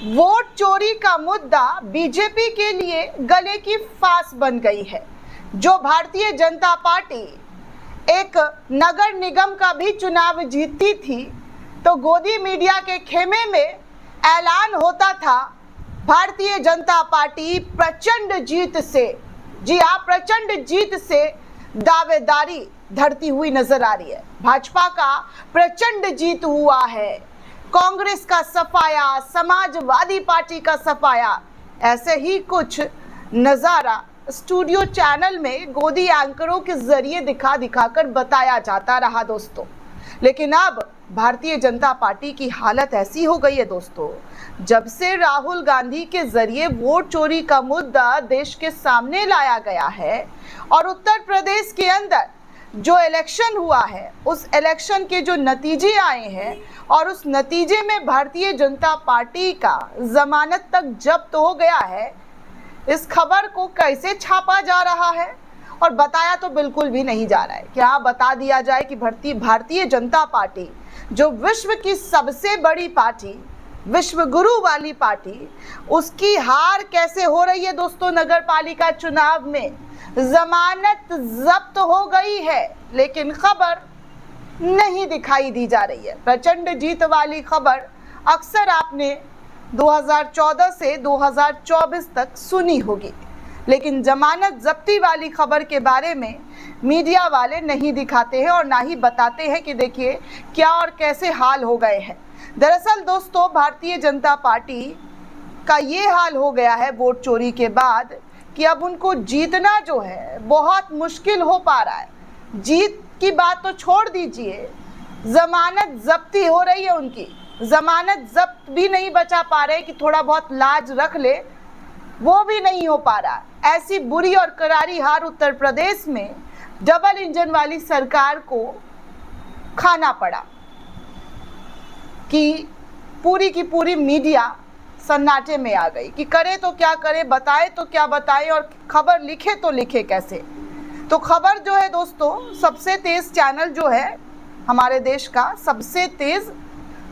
Vote चोरी का मुद्दा बीजेपी के लिए गले की फांस बन गई है। जो भारतीय जनता पार्टी एक नगर निगम का भी चुनाव जीतती थी तो गोदी मीडिया के खेमे में ऐलान होता था भारतीय जनता पार्टी प्रचंड जीत से, जी हाँ, प्रचंड जीत से दावेदारी धरती हुई नजर आ रही है। भाजपा का प्रचंड जीत हुआ है, कांग्रेस का सफाया, समाजवादी पार्टी का सफाया। ऐसे ही कुछ नज़ारा स्टूडियो चैनल में गोदी एंकरों के जरिए दिखाकर बताया जाता रहा दोस्तों। लेकिन अब भारतीय जनता पार्टी की हालत ऐसी हो गई है दोस्तों, जब से राहुल गांधी के जरिए वोट चोरी का मुद्दा देश के सामने लाया गया है और उत्तर प्रदेश के अंदर जो इलेक्शन हुआ है उस इलेक्शन के जो नतीजे आए हैं और उस नतीजे में भारतीय जनता पार्टी का जमानत तक जब्त हो गया है, इस खबर को कैसे छापा जा रहा है और बताया तो बिल्कुल भी नहीं जा रहा है। क्या बता दिया जाए कि भारतीय जनता पार्टी जो विश्व की सबसे बड़ी पार्टी, विश्व गुरु वाली पार्टी, उसकी हार कैसे हो रही है दोस्तों। नगर पालिका चुनाव में जमानत जब्त हो गई है लेकिन खबर नहीं दिखाई दी जा रही है। प्रचंड जीत वाली खबर अक्सर आपने 2014 से 2024 तक सुनी होगी, लेकिन जमानत जब्ती वाली खबर के बारे में मीडिया वाले नहीं दिखाते हैं और ना ही बताते हैं कि देखिए क्या और कैसे हाल हो गए हैं। दरअसल दोस्तों, भारतीय जनता पार्टी का ये हाल हो गया है वोट चोरी के बाद कि अब उनको जीतना जो है बहुत मुश्किल हो पा रहा है। जीत की बात तो छोड़ दीजिए, जमानत जब्ती हो रही है उनकी, जमानत जब्त भी नहीं बचा पा रहे कि थोड़ा बहुत लाज रख ले, वो भी नहीं हो पा रहा। ऐसी बुरी और करारी हार उत्तर प्रदेश में डबल इंजन वाली सरकार को खाना पड़ा कि पूरी की पूरी मीडिया सन्नाटे में आ गई कि करे तो क्या करे, बताए तो क्या बताए और खबर लिखे तो लिखे कैसे। तो खबर जो है दोस्तों, सबसे तेज चैनल जो है हमारे देश का, सबसे तेज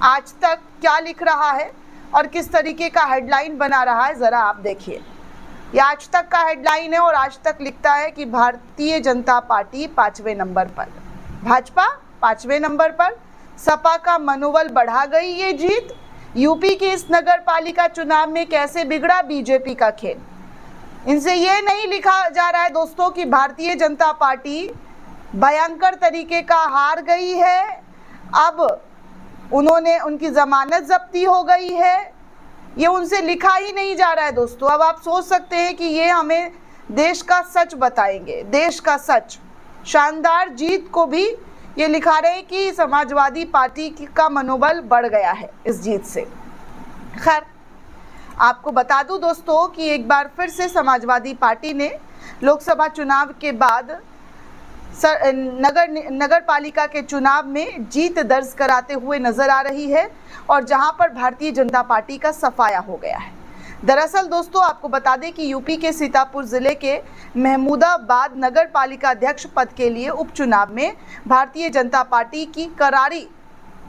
आज तक क्या लिख रहा है और किस तरीके का हेडलाइन बना रहा है, ज़रा आप देखिए। ये आज तक का हेडलाइन है और आज तक लिखता है कि भारतीय जनता पार्टी 5वें नंबर पर, भाजपा 5वें नंबर पर, सपा का मनोबल बढ़ा गई ये जीत। यूपी की इस नगर पालिका चुनाव में कैसे बिगड़ा बीजेपी का खेल। इनसे ये नहीं लिखा जा रहा है दोस्तों कि भारतीय जनता पार्टी भयंकर तरीके का हार गई है, अब उनकी जमानत जब्ती हो गई है, ये उनसे लिखा ही नहीं जा रहा है दोस्तों। अब आप सोच सकते हैं कि ये हमें देश का सच बताएंगे, देश का सच। शानदार जीत को भी ये लिखा रहे हैं कि समाजवादी पार्टी का मनोबल बढ़ गया है इस जीत से। खैर, आपको बता दूं दोस्तों कि एक बार फिर से समाजवादी पार्टी ने लोकसभा चुनाव के बाद नगर पालिका के चुनाव में जीत दर्ज कराते हुए नजर आ रही है और जहां पर भारतीय जनता पार्टी का सफाया हो गया है। दरअसल दोस्तों, आपको बता दें कि यूपी के सीतापुर जिले के महमूदाबाद नगर पालिका अध्यक्ष पद के लिए उपचुनाव में भारतीय जनता पार्टी की करारी,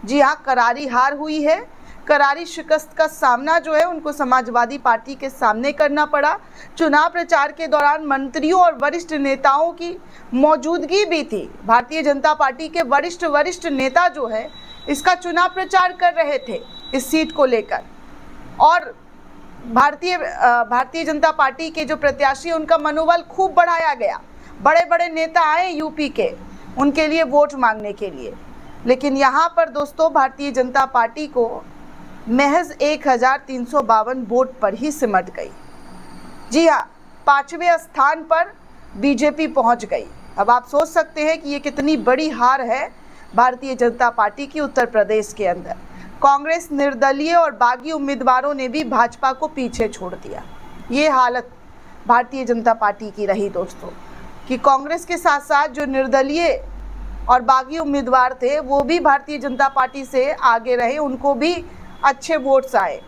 जी हाँ, करारी हार हुई है। करारी शिकस्त का सामना जो है उनको समाजवादी पार्टी के सामने करना पड़ा। चुनाव प्रचार के दौरान मंत्रियों और वरिष्ठ नेताओं की मौजूदगी भी थी। भारतीय जनता पार्टी के वरिष्ठ नेता जो है इसका चुनाव प्रचार कर रहे थे इस सीट को लेकर और भारतीय जनता पार्टी के जो प्रत्याशी उनका मनोबल खूब बढ़ाया गया। बड़े बड़े नेता आए यूपी के उनके लिए वोट मांगने के लिए, लेकिन यहाँ पर दोस्तों भारतीय जनता पार्टी को महज 1352 वोट पर ही सिमट गई। जी हाँ, 5वें स्थान पर बीजेपी पहुँच गई। अब आप सोच सकते हैं कि ये कितनी बड़ी हार है भारतीय जनता पार्टी की उत्तर प्रदेश के अंदर। कांग्रेस, निर्दलीय और बागी उम्मीदवारों ने भी भाजपा को पीछे छोड़ दिया। ये हालत भारतीय जनता पार्टी की रही दोस्तों कि कांग्रेस के साथ साथ जो निर्दलीय और बागी उम्मीदवार थे वो भी भारतीय जनता पार्टी से आगे रहे, उनको भी अच्छे वोट्स आए,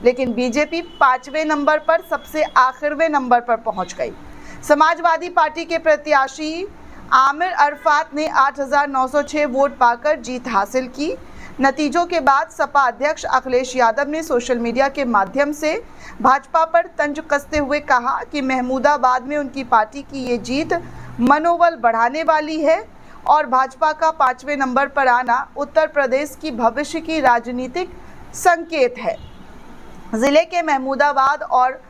लेकिन बीजेपी 5वें नंबर पर, सबसे आखिरवें नंबर पर पहुंच गई। समाजवादी पार्टी के प्रत्याशी आमिर अरफात ने 8,906 वोट पाकर जीत हासिल की। नतीजों के बाद सपा अध्यक्ष अखिलेश यादव ने सोशल मीडिया के माध्यम से भाजपा पर तंज कसते हुए कहा कि महमूदाबाद में उनकी पार्टी की ये जीत मनोबल बढ़ाने वाली है और भाजपा का 5वें नंबर पर आना उत्तर प्रदेश की भविष्य की राजनीतिक संकेत है। जिले के महमूदाबाद और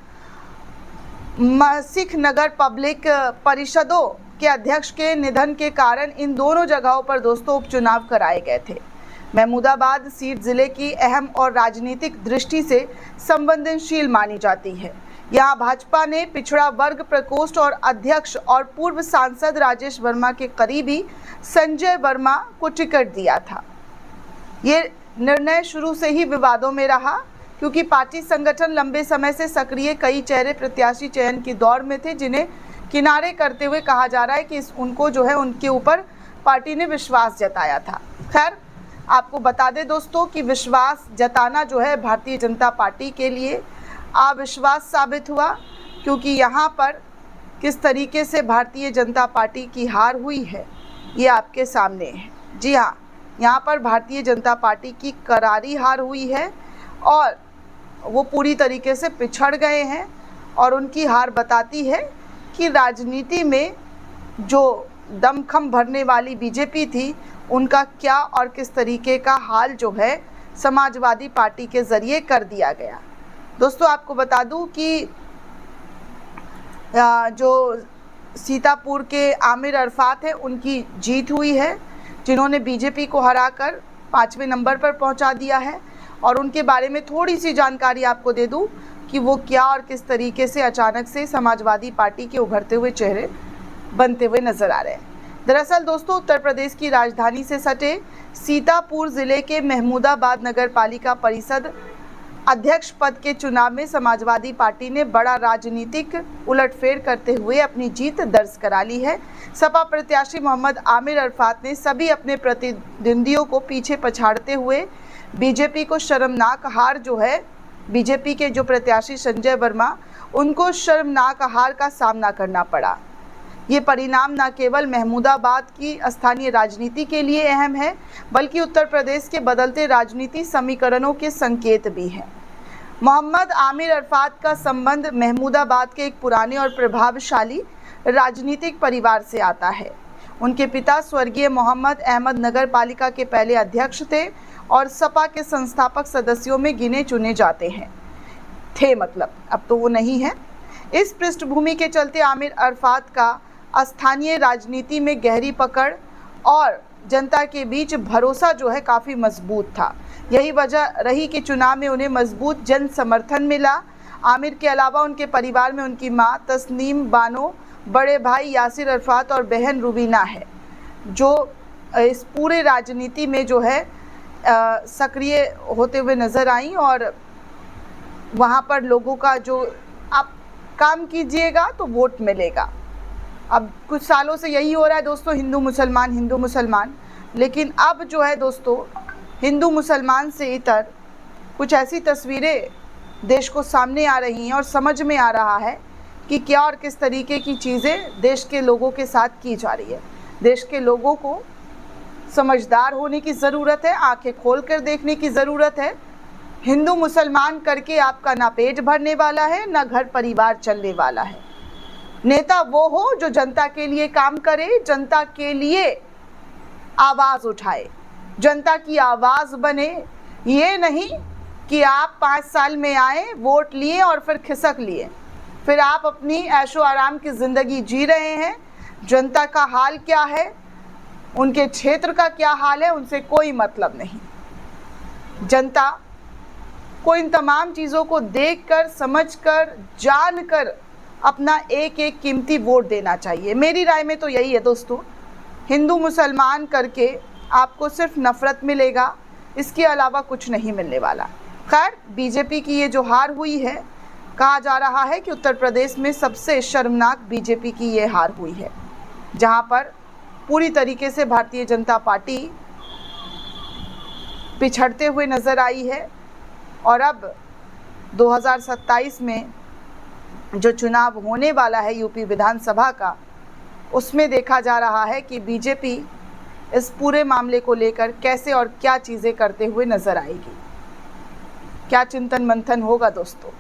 सिख नगर पब्लिक परिषदों के अध्यक्ष के निधन के कारण इन दोनों जगहों पर दोस्तों उपचुनाव कराए गए थे। महमूदाबाद सीट जिले की अहम और राजनीतिक दृष्टि से संवेदनशील मानी जाती है। यहां भाजपा ने पिछड़ा वर्ग प्रकोष्ठ और अध्यक्ष और पूर्व सांसद राजेश वर्मा के करीबी संजय वर्मा को टिकट दिया था। ये निर्णय शुरू से ही विवादों में रहा क्योंकि पार्टी संगठन लंबे समय से सक्रिय कई चेहरे प्रत्याशी चयन की दौड़ में थे, जिन्हें किनारे करते हुए कहा जा रहा है कि उनको जो है उनके ऊपर पार्टी ने विश्वास जताया था। खैर, आपको बता दें दोस्तों कि विश्वास जताना जो है भारतीय जनता पार्टी के लिए अविश्वास साबित हुआ, क्योंकि यहाँ पर किस तरीके से भारतीय जनता पार्टी की हार हुई है ये आपके सामने है। जी हाँ, यहाँ पर भारतीय जनता पार्टी की करारी हार हुई है और वो पूरी तरीके से पिछड़ गए हैं और उनकी हार बताती है कि राजनीति में जो दमखम भरने वाली बीजेपी थी उनका क्या और किस तरीके का हाल जो है समाजवादी पार्टी के ज़रिए कर दिया गया। दोस्तों, आपको बता दूं कि जो सीतापुर के आमिर अरफात है उनकी जीत हुई है, जिन्होंने बीजेपी को हराकर 5वें नंबर पर पहुंचा दिया है। और उनके बारे में थोड़ी सी जानकारी आपको दे दूं कि वो क्या और किस तरीके से अचानक से समाजवादी पार्टी के उभरते हुए चेहरे बनते हुए नजर आ रहे हैं। दरअसल दोस्तों, उत्तर प्रदेश की राजधानी से सटे सीतापुर जिले के महमूदाबाद नगर पालिका परिषद अध्यक्ष पद के चुनाव में समाजवादी पार्टी ने बड़ा राजनीतिक उलटफेर करते हुए अपनी जीत दर्ज करा ली है। सपा प्रत्याशी मोहम्मद आमिर अरफात ने सभी अपने प्रतिद्वंदियों को पीछे पछाड़ते हुए बीजेपी को शर्मनाक हार जो है, बीजेपी के जो प्रत्याशी संजय वर्मा, उनको शर्मनाक हार का सामना करना पड़ा। ये परिणाम न केवल महमूदाबाद की स्थानीय राजनीति के लिए अहम है, बल्कि उत्तर प्रदेश के बदलते राजनीति समीकरणों के संकेत भी हैं। मोहम्मद आमिर अरफात का संबंध महमूदाबाद के एक पुराने और प्रभावशाली राजनीतिक परिवार से आता है। उनके पिता स्वर्गीय मोहम्मद अहमद नगर पालिका के पहले अध्यक्ष थे और सपा के संस्थापक सदस्यों में गिने चुने जाते हैं थे, मतलब अब तो वो नहीं है। इस पृष्ठभूमि के चलते आमिर अरफात का स्थानीय राजनीति में गहरी पकड़ और जनता के बीच भरोसा जो है काफ़ी मजबूत था। यही वजह रही कि चुनाव में उन्हें मजबूत जन समर्थन मिला। आमिर के अलावा उनके परिवार में उनकी मां तस्नीम बानो, बड़े भाई यासिर अरफात और बहन रुबीना है, जो इस पूरे राजनीति में जो है सक्रिय होते हुए नज़र आई। और वहाँ पर लोगों का जो आप काम कीजिएगा तो वोट मिलेगा। अब कुछ सालों से यही हो रहा है दोस्तों, हिंदू मुसलमान, लेकिन अब जो है दोस्तों हिंदू मुसलमान से इतर कुछ ऐसी तस्वीरें देश को सामने आ रही हैं और समझ में आ रहा है कि क्या और किस तरीके की चीज़ें देश के लोगों के साथ की जा रही है। देश के लोगों को समझदार होने की ज़रूरत है, आंखें खोल कर देखने की ज़रूरत है। हिंदू मुसलमान करके आपका ना पेट भरने वाला है, ना घर परिवार चलने वाला है। नेता वो हो जो जनता के लिए काम करे, जनता के लिए आवाज़ उठाए, जनता की आवाज़ बने। ये नहीं कि आप 5 साल में आए, वोट लिए और फिर खिसक लिए, फिर आप अपनी ऐशो आराम की ज़िंदगी जी रहे हैं। जनता का हाल क्या है, उनके क्षेत्र का क्या हाल है, उनसे कोई मतलब नहीं। जनता को इन तमाम चीज़ों को देखकर, समझकर, जानकर अपना एक एक कीमती वोट देना चाहिए। मेरी राय में तो यही है दोस्तों। हिंदू मुसलमान करके आपको सिर्फ नफ़रत मिलेगा, इसके अलावा कुछ नहीं मिलने वाला। खैर, बीजेपी की ये जो हार हुई है, कहा जा रहा है कि उत्तर प्रदेश में सबसे शर्मनाक बीजेपी की ये हार हुई है, जहां पर पूरी तरीके से भारतीय जनता पार्टी पिछड़ते हुए नज़र आई है। और अब 2027 में जो चुनाव होने वाला है यूपी विधानसभा का, उसमें देखा जा रहा है कि बीजेपी इस पूरे मामले को लेकर कैसे और क्या चीज़ें करते हुए नजर आएगी, क्या चिंतन मंथन होगा दोस्तों,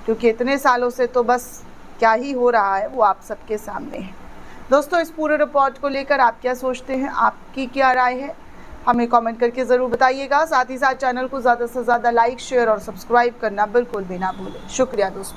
क्योंकि इतने सालों से तो बस क्या ही हो रहा है वो आप सबके सामने है। दोस्तों, इस पूरे रिपोर्ट को लेकर आप क्या सोचते हैं, आपकी क्या राय है, हमें कमेंट करके ज़रूर बताइएगा। साथ ही साथ चैनल को ज़्यादा से ज़्यादा लाइक, शेयर और सब्सक्राइब करना बिल्कुल भी ना भूलें। शुक्रिया दोस्तों।